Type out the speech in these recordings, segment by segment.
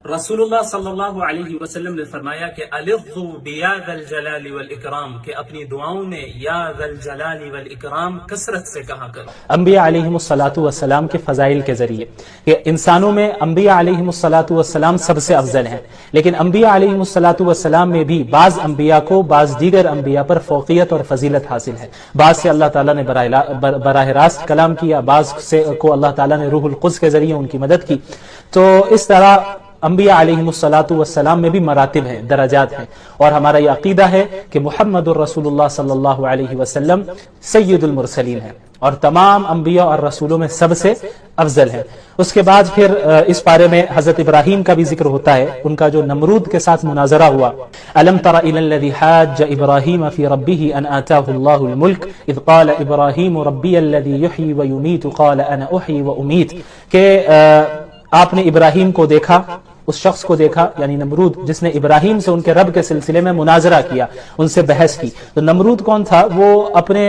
रसूलुल्लाह सल्लल्लाहु अलैहि वसल्लम ने फरमाया कि अलिज़्ज़ु बिया ज़ल जलाली वल इकराम, के अपनी दुआओं में या ज़ल जलाली वल इकराम कसरत से कहा करो। अंबिया अलैहिमुस्सलातु वस्सलाम के फजाइल के जरिए कि इंसानों में अंबिया अलैहिमुस्सलातु वस्सलाम सबसे अफजल हैं, लेकिन अंबिया अलैहिमुस्सलातु वस्सलाम में भी बाज अंबिया को बाज दीगर अंबिया पर फौकियत और फजीलत हासिल है। बाज से अल्लाह ताला ने बराह रास्त कलाम किया, बाज से को अल्लाह ताला ने रूहुल कुद्स के जरिए उनकी मदद की। तो इस तरह अंबिया अलैहिमुस्सलातु वस्सलाम में भी मरातिब हैं, दराजात हैं। और हमारा ये अकीदा है कि मुहम्मदुर रसूलुल्लाह सल्लल्लाहु अलैहि वसल्लम सय्यदुल मुरसलीन हैं और तमाम अंबिया और रसूलों में सबसे अफजल हैं। उसके बाद फिर इस पारे में हजरत इब्राहीम का भी जिक्र होता है, उनका जो नमरूद के साथ मुनाजरा हुआ। अलम तरा इलल्लज़ी हाज्ज इब्राहीम फी रब्बिही अन आताहुल्लाहुल मुल्क इज़ क़ाल इब्राहीम रब्बियल्लज़ी युह्यी व युमीतु क़ाल अना उह्यी व उमीत, के आपने इब्राहीम को देखा, उस शख्स को देखा यानी नमरूद, जिसने इब्राहीम से उनके रब के सिलसिले में मुनाजरा किया, उनसे बहस की। तो नमरूद कौन था? वो अपने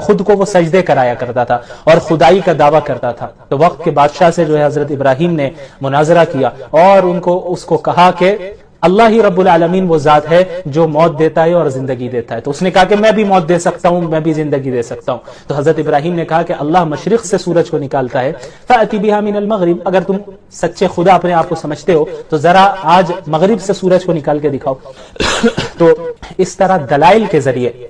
खुद को वो सजदे कराया करता था और खुदाई का दावा करता था। तो वक्त के बादशाह से जो है हजरत इब्राहीम ने मुनाजरा किया और उसको कहा कि अल्लाह ही रब्बुल आलमीन वो जात है जो मौत देता है और जिंदगी देता है। तो उसने कहा कि मैं भी मौत दे सकता हूं, मैं भी जिंदगी दे सकता हूं। तो हजरत इब्राहीम ने कहा कि अल्लाह मशरिक से सूरज को निकालता है, फ़अति बिहा मिनल मगरिब, अगर तुम सच्चे खुदा अपने आप को समझते हो तो जरा आज मगरिब से सूरज को निकाल के दिखाओ। तो इस तरह दलाइल के जरिए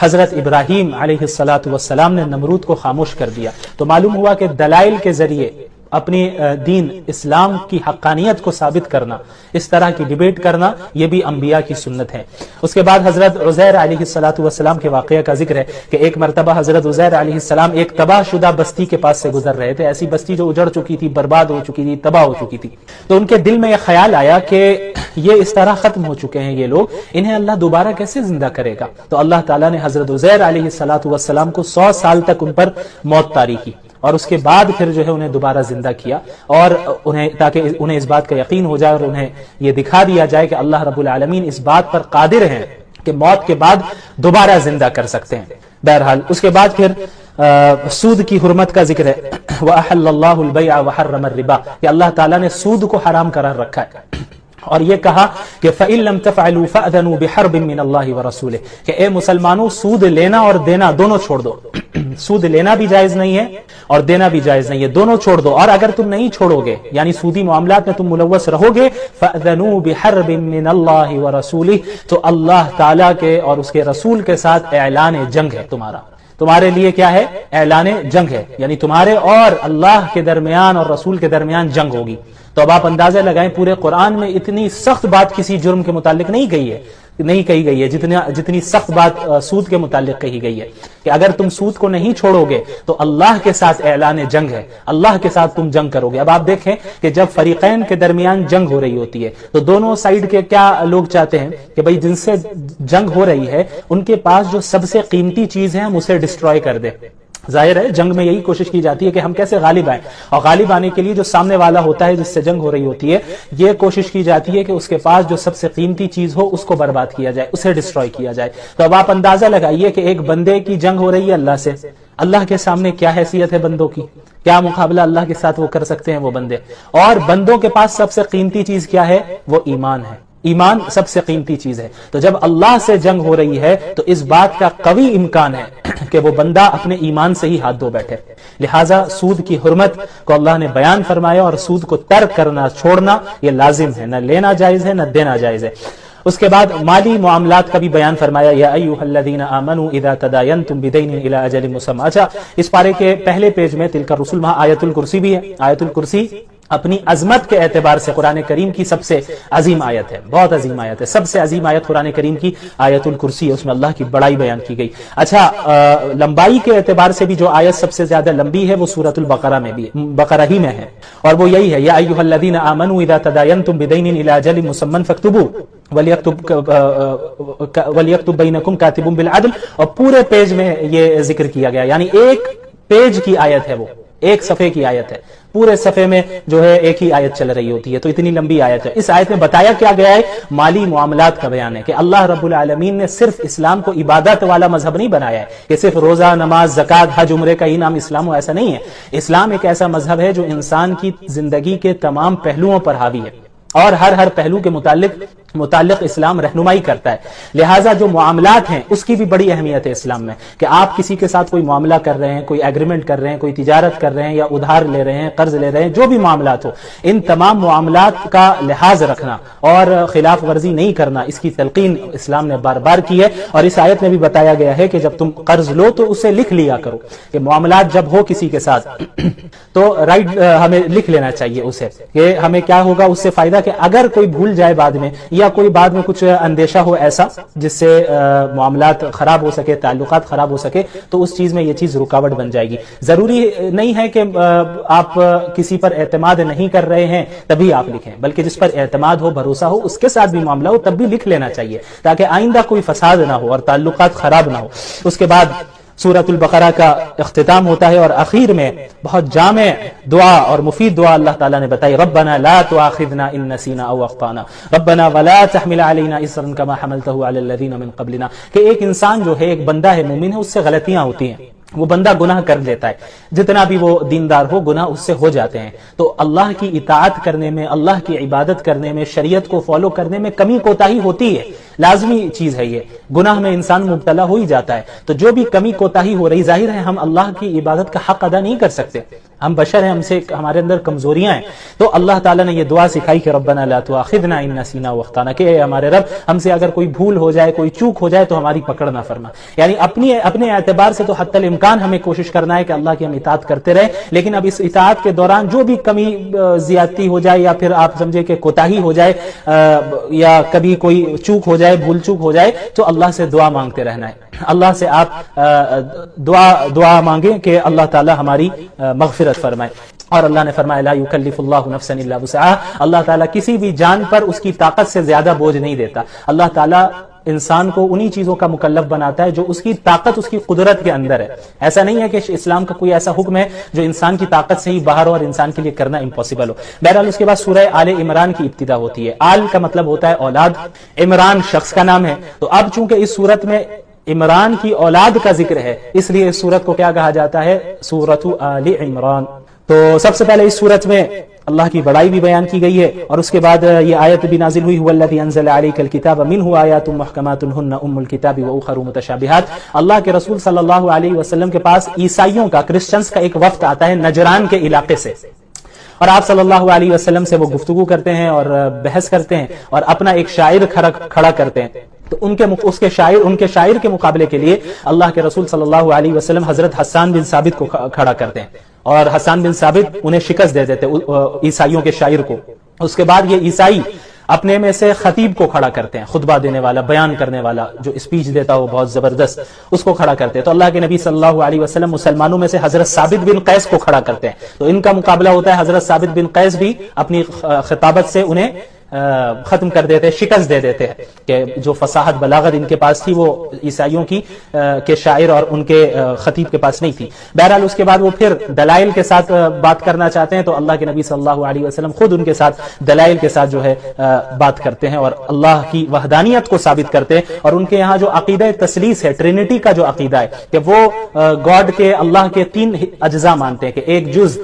हजरत इब्राहीम अलैहिस्सलातु वस्सलाम ने नमरूद को खामोश कर दिया। तो मालूम हुआ कि दलाइल के जरिए अपनी दीन इस्लाम की हक्कानियत को साबित करना, इस तरह की डिबेट करना, यह भी अंबिया की सुन्नत है। उसके बाद हजरत उज़ैर अलैहिस्सलातु वस्सलाम के वाक़या का जिक्र है कि एक मरतबा हजरत उज़ैर अलैहिस्सलाम एक तबाहशुदा बस्ती के पास से गुजर रहे थे, ऐसी बस्ती जो उजड़ चुकी थी, बर्बाद हो चुकी थी, तबाह हो चुकी थी। तो उनके दिल में यह ख्याल आया कि ये इस तरह खत्म हो चुके हैं ये लोग, इन्हें अल्लाह दोबारा कैसे जिंदा करेगा। तो अल्लाह ताला ने हजरत उज़ैर अलैहिस्सलातु वस्सलाम को 100 साल तक उन पर मौत तारी की और उसके बाद फिर जो है उन्हें दोबारा जिंदा किया, और उन्हें ताकि उन्हें इस बात का यकीन हो जाए और उन्हें यह दिखा दिया जाए कि अल्लाह रब्बुल आलमीन इस बात पर कादिर हैं कि मौत के बाद दोबारा जिंदा कर सकते हैं। बहरहाल उसके बाद फिर सूद की हुर्मत का जिक्र है। व अहल्लल्लाहुल बैअ व हर्रमर रिबा, कि अल्लाह ताला ने सूद को हराम करार रखा है और ये कहा कि फ़इन लम तफ़अलू फ़अज़नू बिहर्बिन मिनल्लाहि व रसूलिह, कि ए मुसलमानों सूद लेना और देना दोनों छोड़ दो। सूद लेना भी जायज नहीं है और देना भी जायज नहीं है, दोनों छोड़ दो। और अगर तुम नहीं छोड़ोगे यानी सूदी मामलात में तुम मुलव्वस रहोगे, फ़अज़नू बिहर्बिन मिनल्लाहि व रसूलिह, तो अल्लाह ताला के और उसके रसूल के साथ ऐलान जंग है तुम्हारे लिए क्या है? ऐलान जंग है, यानी तुम्हारे और अल्लाह के दरमियान और रसूल के दरमियान जंग होगी। तो अब आप अंदाजा लगाएं, पूरे कुरान में इतनी सख्त बात किसी जुर्म के मुतालिक नहीं कही गई है जितनी सख्त बात सूद के मुतालिक कही गई है कि अगर तुम सूद को नहीं छोड़ोगे तो अल्लाह के साथ ऐलान जंग है, अल्लाह के साथ तुम जंग करोगे। अब आप देखें कि जब फरीकैन के दरमियान जंग हो रही होती है तो दोनों साइड के क्या लोग चाहते हैं कि भाई जिनसे जंग हो रही है उनके पास जो सबसे कीमती चीज है हम उसे डिस्ट्रॉय कर दे। जाहिर है जंग में यही कोशिश की जाती है कि हम कैसे गालिब आए, और गालिब आने के लिए जो सामने वाला होता है जिससे जंग हो रही होती है, ये कोशिश की जाती है कि उसके पास जो सबसे कीमती चीज हो उसको बर्बाद किया जाए, उसे डिस्ट्रॉय किया जाए। तो अब आप अंदाजा लगाइए कि एक बंदे की जंग हो रही है अल्लाह से, अल्लाह के सामने क्या हैसियत है बंदों की, क्या मुकाबला अल्लाह के साथ वो कर सकते हैं वो बंदे। और बंदों के पास सबसे कीमती चीज क्या है? वो ईमान है, ईमान सबसे कीमती चीज है। तो जब अल्लाह से जंग हो रही है तो इस बात का कवी इम्कान है कि वो बंदा अपने ईमान से ही हाथ धो बैठे। लिहाजा सूद की हुर्मत को अल्लाह ने बयान फरमाया और सूद को तर्क करना, छोड़ना ये लाजिम है, न लेना जायज है न देना जायज है। उसके बाद माली मामलात का भी बयान फरमाया, या अय्युहल्लज़ीना आमनू इज़ा तदायनतुम बिदैनिन इला अजलिन मुसम्मा। अच्छा, इस पारे के पहले पेज में तिलका रसूल वहां आयतुल कुर्सी भी है। आयतुल कुर्सी अपनी अजमत के एतबार से कुरान करीम की सबसे अजीम आयत है, बहुत अजीम आयत है। सबसे अजीम आयत कुरान करीम की आयतुल कुर्सी है, उसमें अल्लाह की बड़ाई बयान की गई। अच्छा, लंबाई के एतबार से भी जो आयत सबसे ज्यादा लंबी है वो सूरतुल बकरा में भी, बकरा ही में है, और वो यही है, या अय्युहल्लज़ीना आमनू इज़ा तदायनतुम बिदैनिन इला अजलिन मुसम्मन फक्तुबू वलियक्तुब बैनकुम कातिबुन बिल अदल। और पूरे पेज में ये जिक्र किया गया, यानी एक पेज की आयत है, वो एक सफे की आयत है। पूरे सफ़े में जो है एक ही आयत चल रही होती है, तो इतनी लंबी आयत है। इस आयत में बताया क्या गया है, माली मामलात का बयान है कि अल्लाह रब्बुल आलमीन ने सिर्फ इस्लाम को इबादत वाला मजहब नहीं बनाया है कि सिर्फ रोजा, नमाज, ज़कात, हज, उम्रे का ही नाम इस्लाम हो, ऐसा नहीं है। इस्लाम एक ऐसा मजहब है जो इंसान की जिंदगी के तमाम पहलुओं पर हावी है और हर पहलू के मुतालिक इस्लाम रहनुमाई करता है। लिहाजा जो मामलात हैं उसकी भी बड़ी अहमियत है इस्लाम में, कि आप किसी के साथ कोई मामला कर रहे हैं, कोई एग्रीमेंट कर रहे हैं, कोई तिजारत कर रहे हैं या उधार ले रहे हैं, कर्ज ले रहे हैं, जो भी मामलात हो, इन तमाम मामलात का लिहाज रखना और खिलाफ वर्जी नहीं करना, इसकी तलकीन इस्लाम ने बार बार की है। और इस आयत में भी बताया गया है कि जब तुम कर्ज लो तो उसे लिख लिया करो, कि मामलात जब हो किसी के साथ तो राइट हमें लिख लेना चाहिए उसे, कि हमें क्या होगा उससे फायदा, कि अगर कोई भूल जाए बाद में या कोई बाद में कुछ अंदेशा हो ऐसा जिससे मामलात खराब हो सके, ताल्लुकात खराब हो सके, तो उस चीज में ये चीज रुकावट बन जाएगी। जरूरी नहीं है कि आप किसी पर एतमाद नहीं कर रहे हैं तभी आप लिखें, बल्कि जिस पर एतमाद हो, भरोसा हो, उसके साथ भी मामला हो तब भी लिख लेना चाहिए, ताकि आइंदा कोई फसाद ना हो और ताल्लुकात खराब ना हो। उसके बाद सूरतुल बकरा का इख्तिताम होता है और आखिर में बहुत जामे दुआ और मुफीद दुआ अल्लाह ताला ने बताई, रब्बना ला तुआखिज़ना इन नसीना औ अख्ताना रब्बना वला तहमिल अलैना इसरन कमा हमलतहु अलल लज़ीना मिन क़ब्लिना। कि एक इंसान जो है, एक बंदा है, मोमिन है, उससे गलतियां होती हैं, वो बंदा गुनाह कर लेता है, जितना भी वो दीनदार हो गुनाह उससे हो जाते हैं। तो अल्लाह की इताअत करने में, अल्लाह की इबादत करने में, शरीयत को फॉलो करने में कमी कोताही होती है, लाजमी चीज है ये, गुनाह में इंसान मुब्तला हो ही जाता है। तो जो भी कमी कोताही हो रही, जाहिर है हम अल्लाह की इबादत का हक अदा नहीं कर सकते, हम बशर हैं, हमसे हमारे अंदर कमजोरियां हैं। तो अल्लाह ताला ने ये दुआ सिखाई कि रब्बना ला तुआखिज़ना इन नसीना व अख्ताना, कि हमारे रब हमसे अगर कोई भूल हो जाए, कोई चूक हो जाए तो हमारी पकड़ ना फरमा। यानी अपने एतबार से तो हत्तल इम्कान हमें कोशिश करना है कि अल्लाह की हम इताअत करते रहे, लेकिन अब इस इताअत के दौरान जो भी कमी ज्यादती हो जाए या फिर आप समझे कि कोताही हो जाए या कभी कोई चूक हो जाए, भूल चूक हो जाए, तो अल्लाह से दुआ मांगते रहना है। अल्लाह से आप दुआ मांगे कि अल्लाह ताला हमारी मग़फ़िरत फरमाए। और अल्लाह ने फरमाया ला युकल्लिफुल्लाहु नफ्सन इल्ला वुसअहा, अल्लाह ताला किसी भी जान पर उसकी ताकत से ज्यादा बोझ नहीं देता। अल्लाह ताला इंसान को उन्हीं चीजों का मुकल्लफ बनाता है जो उसकी ताकत, उसकी कुदरत के अंदर है। ऐसा नहीं है कि इस्लाम का कोई ऐसा हुक्म है जो इंसान की ताकत से ही बाहर हो और इंसान के लिए करना इम्पॉसिबल हो। बहरहाल उसके बाद सूरह आले इमरान की इब्तिदा होती है। आल का मतलब होता है औलाद, इमरान शख्स का नाम है। तो अब चूंकि इस सूरत में इमरान की औलाद का जिक्र है, इसलिए इस सूरत को क्या कहा जाता है, सूरतु आले इमरान। तो सबसे पहले इस सूरत में अल्लाह की बड़ाई भी बयान की गई है और उसके बाद ये आयत भी नाजिल हुई, हुवल्लज़ी अंज़ला अलैकल किताब मिन्हु आयातुम मुहकमातुन हुन्ना उम्मुल किताबि व उखरु मुतशाबिहात। अल्लाह के रसूल सल्लल्लाहु अलैहि वसल्लम के पास ईसाइयों का, क्रिश्चियंस का एक वफ्द आता है नजरान के इलाके से, और आप सल्लल्लाहु अलैहि वसल्लम से वो गुफ्तगू करते हैं और बहस करते हैं और अपना एक शायर खड़ा करते हैं। तो उनके शायर के मुकाबले के लिए अल्लाह के रसूल सल्लल्लाहु अलैहि वसल्लम हजरत हस्सान बिन साबित को खड़ा करते हैं और हस्सान बिन साबित उन्हें शिकस्त दे देते ईसाइयों के शायर को। उसके बाद ये ईसाई अपने में से खतीब को खड़ा करते हैं, खुतबा देने वाला, बयान करने वाला, जो स्पीच देता हो बहुत जबरदस्त, उसको खड़ा करते हैं। तो अल्लाह के नबी सल्लल्लाहु अलैहि वसल्लम मुसलमानों में से हजरत साबित बिन कैस को खड़ा करते हैं। तो इनका मुकाबला होता है, हजरत साबित बिन कैस भी अपनी खिताबत से उन्हें खत्म कर देते, शिकस्त दे देते हैं कि जो फसाहत बलागत इनके पास थी वो ईसाइयों की के शायर और उनके खतीब के पास नहीं थी। बहरहाल उसके बाद वो फिर दलाइल के साथ बात करना चाहते हैं, तो अल्लाह के नबी सल्लल्लाहु अलैहि वसल्लम खुद उनके साथ दलाइल के साथ जो है बात करते हैं और अल्लाह की वहदानियत को साबित करते हैं। और उनके यहाँ जो अकीदा तसलीस है, ट्रिनिटी का जो अकीदा है कि वो गॉड के, अल्लाह के 3 अज्जा मानते हैं कि एक जुज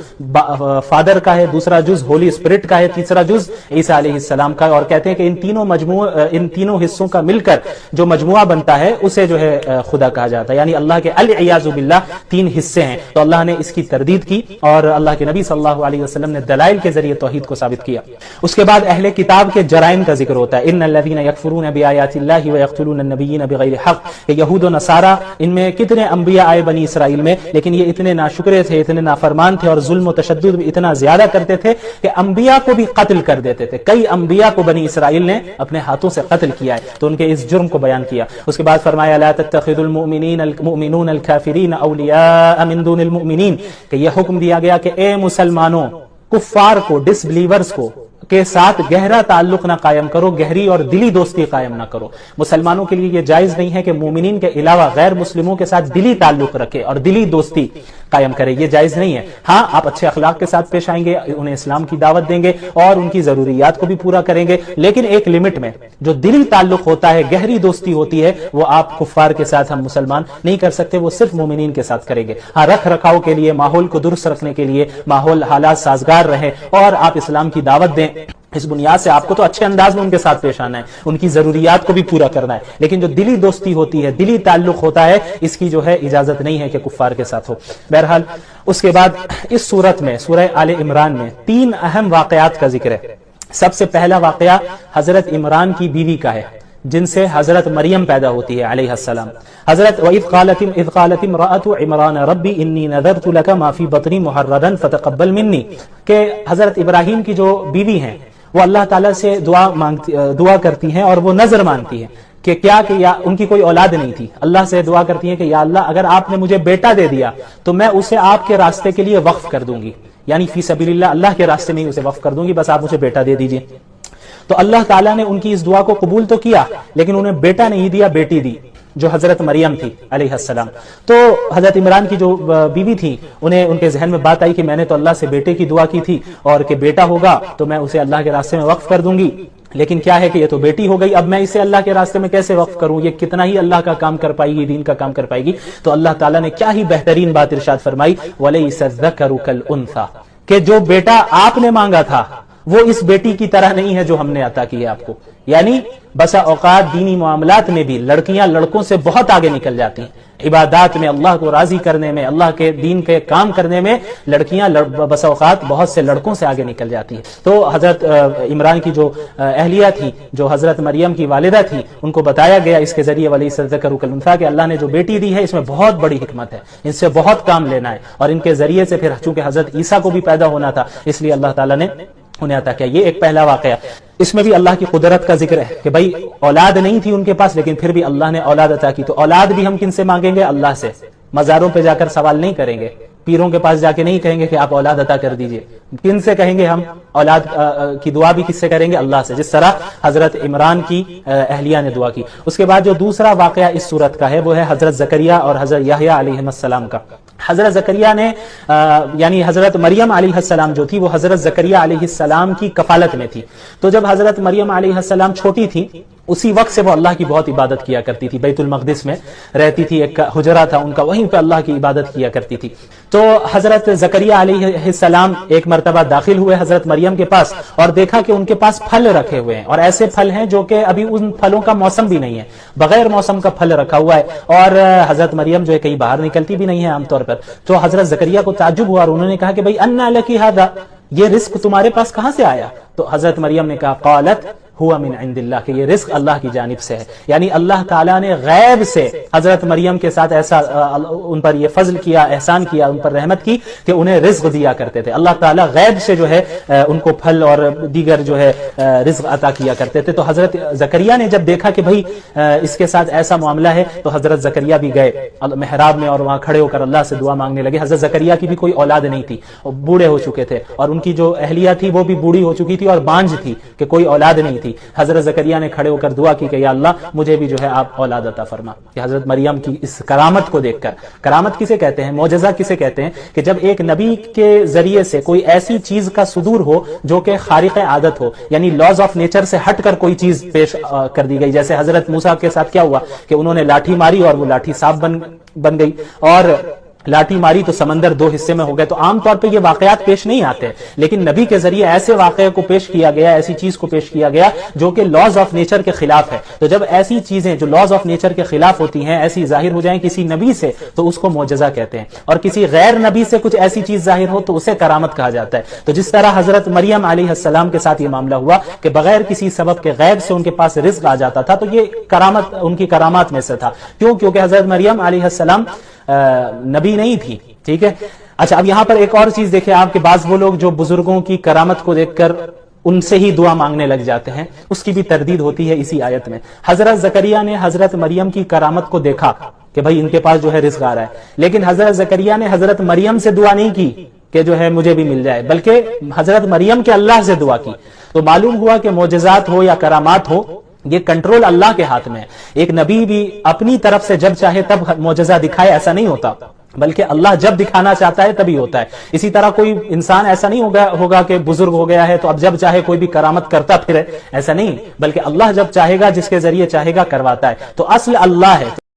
फादर का है, दूसरा जुज होली स्पिरिट का है, तीसरा जुज ईसा अलैहिस्सलाम का, और कहते हैं कि इन तीनों हिस्सों का मिलकर जो मजमुआ बनता है उसे जो है खुदा कहा जाता है। यानी अल्लाह के अल-इयाज़ु बिल्लाह 3 हिस्से हैं। तो अल्लाह ने इसकी तरदीद की और अल्लाह के नबी सल्लल्लाहु अलैहि वसल्लम ने दलाइल के जरिए तौहीद को साबित किया। उसके बाद अहले किताब के जराइम का जिक्र होता है, इन्नल्लज़ीना यकफुरूना बिआयातिल्लाहि व यक़्तुलूना अन्नबिय्यीना बिग़ैरि हक़। यहूद और नसारा, इनमें कितने अंबिया आए बनी इसराइल में, लेकिन ये इतने नाशुक्रे थे, इतने नाफरमान थे और जुल्म और तशद्दुद भी इतना ज्यादा करते थे कि अंबिया को भी कत्ल कर देते थे। कई अंबिया को बनी इसराइल ने अपने हाथों से कत्ल किया है, तो उनके इस जुर्म को बयान किया। उसके बाद फरमाया ला तत्तखिदुल मुमिनीन अल काफिरीन औलिया मिन दुनिल मुमिनीन, कि यह हुक्म दिया गया कि ए मुसलमानों, कुफ्फार को, डिसबिलीवर्स को, کے ساتھ گہرا تعلق نہ قائم کرو، گہری اور دلی دوستی قائم نہ کرو۔ مسلمانوں کے لیے یہ جائز نہیں ہے کہ مومنین کے علاوہ غیر مسلموں کے ساتھ دلی تعلق رکھے اور دلی دوستی قائم کرے، یہ جائز نہیں ہے۔ ہاں، آپ اچھے اخلاق کے ساتھ پیش آئیں گے، انہیں اسلام کی دعوت دیں گے اور ان کی ضروریات کو بھی پورا کریں گے، لیکن ایک لمٹ میں۔ جو دلی تعلق ہوتا ہے، گہری دوستی ہوتی ہے، وہ آپ کفار کے ساتھ ہم مسلمان نہیں کر سکتے، وہ صرف مومنین کے ساتھ کریں گے۔ ہاں، رکھ رکھاؤ کے لیے، ماحول کو درست رکھنے کے لیے، ماحول حالات سازگار رہے اور آپ اسلام کی دعوت دیں، اس بنیاد سے آپ کو تو اچھے انداز میں ان کے ساتھ پیش آنا ہے، ان کی ضروریات کو بھی پورا کرنا ہے، لیکن جو دلی دوستی ہوتی ہے، دلی تعلق ہوتا ہے، اس کی جو ہے اجازت نہیں ہے کہ کفار کے ساتھ ہو۔ بہرحال اس کے بعد اس صورت میں سورہ آل عمران میں 3 اہم واقعات کا ذکر ہے۔ سب سے پہلا واقعہ حضرت عمران کی بیوی کا ہے، جن سے حضرت مریم پیدا ہوتی ہے علیہ السلام۔ حضرت وَإِذْ قَالَتِ امْرَأَتُ عِمْرَانَ رَبِّ إِنِّي نَذَرْتُ لَكَ مَا فِي بَطْنِي مُحَرَّرًا فَتَقَبَّلْ مِنِّي، کہ حضرت ابراہیم کی جو بیوی ہیں وہ اللہ تعالیٰ سے دعا کرتی ہیں اور وہ نظر مانتی ہیں کہ یا ان کی کوئی اولاد نہیں تھی، اللہ سے دعا کرتی ہیں کہ یا اللہ اگر آپ نے مجھے بیٹا دے دیا تو میں اسے آپ کے راستے کے لیے وقف کر دوں گی، یعنی فی سبیل اللہ، اللہ کے راستے میں ہی اسے وقف کر دوں گی، بس آپ مجھے بیٹا دے دیجئے۔ تو اللہ تعالیٰ نے ان کی اس دعا کو قبول تو کیا، لیکن انہیں بیٹا نہیں دیا، بیٹی دی، جو حضرت مریم تھی علیہ السلام۔ تو حضرت عمران کی جو بیوی تھی، انہیں ان کے ذہن میں بات آئی کہ میں نے تو اللہ سے بیٹے کی دعا کی تھی اور کہ بیٹا ہوگا تو میں اسے اللہ کے راستے میں وقف کر دوں گی، لیکن کیا ہے کہ یہ تو بیٹی ہو گئی، اب میں اسے اللہ کے راستے میں کیسے وقف کروں، یہ کتنا ہی اللہ کا کام کر پائے گی، دین کا کام کر پائے گی۔ تو اللہ تعالیٰ نے کیا ہی بہترین بات ارشاد فرمائی، وَلَيْسَ الذَّكَرُ كَالْأُنثَىٰ، کہ جو بیٹا آپ نے مانگا تھا وہ اس بیٹی کی طرح نہیں ہے جو ہم نے عطا کی ہے آپ کو۔ یعنی بسا اوقات دینی معاملات میں بھی لڑکیاں لڑکوں سے بہت آگے نکل جاتی ہیں، عبادات میں، اللہ کو راضی کرنے میں، اللہ کے دین کے کام کرنے میں لڑکیاں بسا اوقات بہت سے لڑکوں سے آگے نکل جاتی ہیں۔ تو حضرت عمران کی جو اہلیہ تھی، جو حضرت مریم کی والدہ تھی، ان کو بتایا گیا اس کے ذریعے وَلَيْسَ الذَّكَرُ كَالْأُنثَىٰ، کہ اللہ نے جو بیٹی دی ہے اس میں بہت بڑی حکمت ہے، ان سے بہت کام لینا ہے، اور ان کے ذریعے سے پھر چونکہ حضرت عیسیٰ کو بھی پیدا ہونا تھا، اس لیے اللہ تعالیٰ نے انہیں عطا کیا۔ یہ ایک پہلا واقعہ، اس میں بھی اللہ کی قدرت کا ذکر ہے کہ بھائی اولاد نہیں تھی ان کے پاس، لیکن پھر بھی اللہ نے اولاد عطا کی۔ تو اولاد بھی ہم کن سے مانگیں گے؟ اللہ سے۔ مزاروں پہ جا کر سوال نہیں کریں گے، پیروں کے پاس جا کے نہیں کہیں گے کہ آپ اولاد عطا کر دیجئے۔ کن سے کہیں گے ہم؟ اولاد کی دعا بھی کس سے کریں گے؟ اللہ سے، جس طرح حضرت عمران کی اہلیہ نے دعا کی۔ اس کے بعد جو دوسرا واقعہ اس صورت کا ہے وہ ہے حضرت زکریہ اور حضرت یحییٰ علیہ السلام کا۔ حضرت زکریہ نے یعنی حضرت مریم علیہ السلام جو تھی وہ حضرت زکریہ علیہ السلام کی کفالت میں تھی۔ تو جب حضرت مریم علیہ السلام چھوٹی تھی اسی وقت سے وہ اللہ کی بہت عبادت کیا کرتی تھی، بیت المقدس میں رہتی تھی، ایک حجرہ تھا ان کا، وہیں پہ اللہ کی عبادت کیا کرتی تھی۔ تو حضرت زکریہ علیہ السلام ایک مرتبہ داخل ہوئے حضرت مریم کے پاس اور دیکھا کہ ان کے پاس پھل رکھے ہوئے ہیں، اور ایسے پھل ہیں جو کہ ابھی ان پھلوں کا موسم بھی نہیں ہے، بغیر موسم کا پھل رکھا ہوا ہے، اور حضرت مریم جو ہے کہیں باہر نکلتی بھی نہیں ہے عام طور پر۔ تو حضرت زکریہ کو تعجب ہوا اور انہوں نے کہا کہ بھئی انا لکی ھذا، یہ رزق تمہارے پاس کہاں سے آیا؟ تو حضرت مریم نے کہا قالت ہوا من عند اللہ، کہ یہ رزق اللہ کی جانب سے ہے۔ یعنی اللہ تعالیٰ نے غیب سے حضرت مریم کے ساتھ ایسا ان پر یہ فضل کیا، احسان کیا، ان پر رحمت کی کہ انہیں رزق دیا کرتے تھے۔ اللہ تعالیٰ غیب سے جو ہے ان کو پھل اور دیگر جو ہے رزق عطا کیا کرتے تھے۔ تو حضرت زکریہ نے جب دیکھا کہ بھئی اس کے ساتھ ایسا معاملہ ہے تو حضرت زکریہ بھی گئے محراب میں اور وہاں کھڑے ہو کر اللہ سے دعا مانگنے لگے۔ حضرت زکریہ کی بھی کوئی اولاد نہیں تھی، بوڑھے ہو چکے تھے، اور ان کی جو اہلیہ تھی وہ بھی بوڑھی ہو چکی تھی اور بانجھ تھی کہ کوئی اولاد نہیں تھی۔ حضرت زکریہ نے کھڑے ہو کر دعا کی کہ یا اللہ مجھے بھی جو ہے آپ اولاد عطا فرما۔ کہ حضرت مریم کی اس کرامت کو دیکھ کر، کرامت کسے کہتے ہیں، معجزہ کسے کہتے ہیں، کہ جب ایک نبی کے ذریعے سے کوئی ایسی چیز کا صدور ہو جو کہ خارق عادت ہو، یعنی لاز آف نیچر سے ہٹ کر کوئی چیز پیش کر دی گئی۔ جیسے حضرت موسیٰ کے ساتھ کیا ہوا کہ انہوں نے لاٹھی ماری اور وہ لاٹھی سانپ بن گئی، اور لاٹھی ماری تو سمندر دو حصے میں ہو گئے۔ تو عام طور پہ یہ واقعات پیش نہیں آتے، لیکن نبی کے ذریعے ایسے واقعے کو پیش کیا گیا، ایسی چیز کو پیش کیا گیا جو کہ لاز آف نیچر کے خلاف ہے۔ تو جب ایسی چیزیں جو لاز آف نیچر کے خلاف ہوتی ہیں ایسی ظاہر ہو جائیں کسی نبی سے تو اس کو معجزہ کہتے ہیں، اور کسی غیر نبی سے کچھ ایسی چیز ظاہر ہو تو اسے کرامت کہا جاتا ہے۔ تو جس طرح حضرت مریم علیہ السلام کے ساتھ یہ معاملہ ہوا کہ بغیر کسی سبب کے غیب سے ان کے پاس رزق آ جاتا تھا، تو یہ کرامت ان کی کرامات میں سے تھا۔ کیونکہ حضرت مریم علیہ السلام نبی نہیں تھی، ٹھیک ہے۔ اچھا، اب یہاں پر ایک اور چیز دیکھیں آپ، کے بعض وہ لوگ جو بزرگوں کی کرامت کو دیکھ کر ان سے ہی دعا مانگنے لگ جاتے ہیں، اس کی بھی تردید ہوتی ہے اسی آیت میں۔ حضرت زکریہ نے حضرت مریم کی کرامت کو دیکھا کہ بھائی ان کے پاس جو ہے رزق آ رہا ہے، لیکن حضرت زکریہ نے حضرت مریم سے دعا نہیں کی کہ جو ہے مجھے بھی مل جائے، بلکہ حضرت مریم کے اللہ سے دعا کی. تو معلوم ہوا کہ معجزات ہو یا کرامات ہو، یہ کنٹرول اللہ کے ہاتھ میں ہے. ایک نبی بھی اپنی طرف سے جب چاہے تب معجزہ دکھائے ایسا نہیں ہوتا، بلکہ اللہ جب دکھانا چاہتا ہے تبھی ہوتا ہے. اسی طرح کوئی انسان ایسا نہیں ہوگا کہ بزرگ ہو گیا ہے تو اب جب چاہے کوئی بھی کرامت کرتا پھرے، ایسا نہیں، بلکہ اللہ جب چاہے گا، جس کے ذریعے چاہے گا کرواتا ہے. تو اصل اللہ ہے.